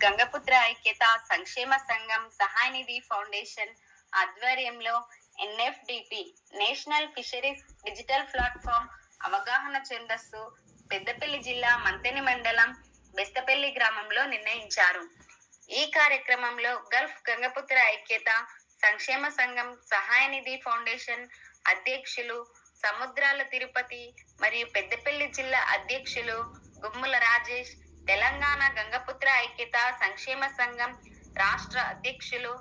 గంగపుత్ర ఐక్యత సంక్షేమ సంఘం సహాయనిధి ఫౌండేషన్ ఆధ్వర్యంలో NFDP national fisheries digital platform అవగాహన ఛందస్సు పెద్దపల్లి జిల్లా మంతెని మండలం బెస్తపల్లి గ్రామంలో నిర్ణయించారు. ఈ కార్యక్రమంలో గల్ఫ్ గంగపుత్ర ఐక్యత సంక్షేమ సంఘం సహాయనిధి ఫౌండేషన్ అధ్యక్షులు సముద్రాల తిరుపతి మరియు పెద్దపల్లి జిల్లా అధ్యక్షులు గుమ్ముల రాజేష్, తెలంగాణ గంగపుత్ర ఐక్యత సంక్షేమ సంఘం రాష్ట్ర అధ్యక్షులు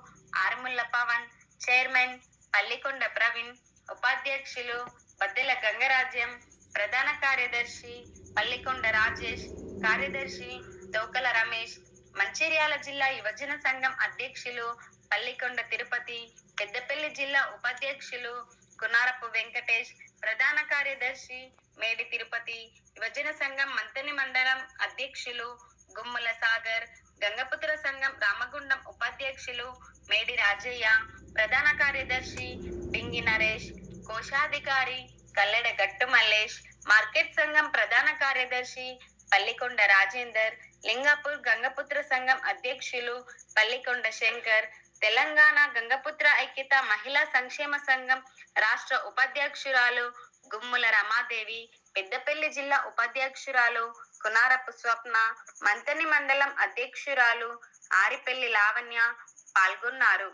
ఆర్ముల్ల పవన్, చైర్మన్ పల్లికొండ ప్రవీణ్, ఉపాధ్యక్షులు బద్దెల గంగరాజ్యం, ప్రధాన కార్యదర్శి పల్లికొండ రాజేష్, కార్యదర్శి తోకల రమేష్, మంచిర్యాల జిల్లా యువజన సంఘం అధ్యక్షులు పల్లికొండ తిరుపతి, పెద్దపల్లి జిల్లా ఉపాధ్యక్షులు కునారపు వెంకటేష్, ప్రధాన కార్యదర్శి మేడి తిరుపతి, యువజన సంఘం మంతెని మండలం అధ్యక్షులు గుమ్ముల సాగర్, గంగపుత్ర సంఘం రామగుండం ఉపాధ్యక్షులు మేడి రాజయ్య, ప్రధాన కార్యదర్శి పింగి నరేష్, కోశాధికారి కల్లెడ గట్టు మల్లేష్, మార్కెట్ సంఘం ప్రధాన కార్యదర్శి పల్లికొండ రాజేందర్, లింగాపూర్ గంగపుత్ర సంఘం అధ్యక్షులు పల్లికొండ శంకర్, తెలంగాణ గంగపుత్ర ఐక్యత మహిళా సంక్షేమ సంఘం రాష్ట్ర ఉపాధ్యక్షురాలు గుమ్ముల రమాదేవి, పెద్దపల్లి జిల్లా ఉపాధ్యక్షురాలు కునారపు స్వప్న, మంతెని మండలం అధ్యక్షురాలు ఆరిపెల్లి లావణ్య పాల్గొన్నారు.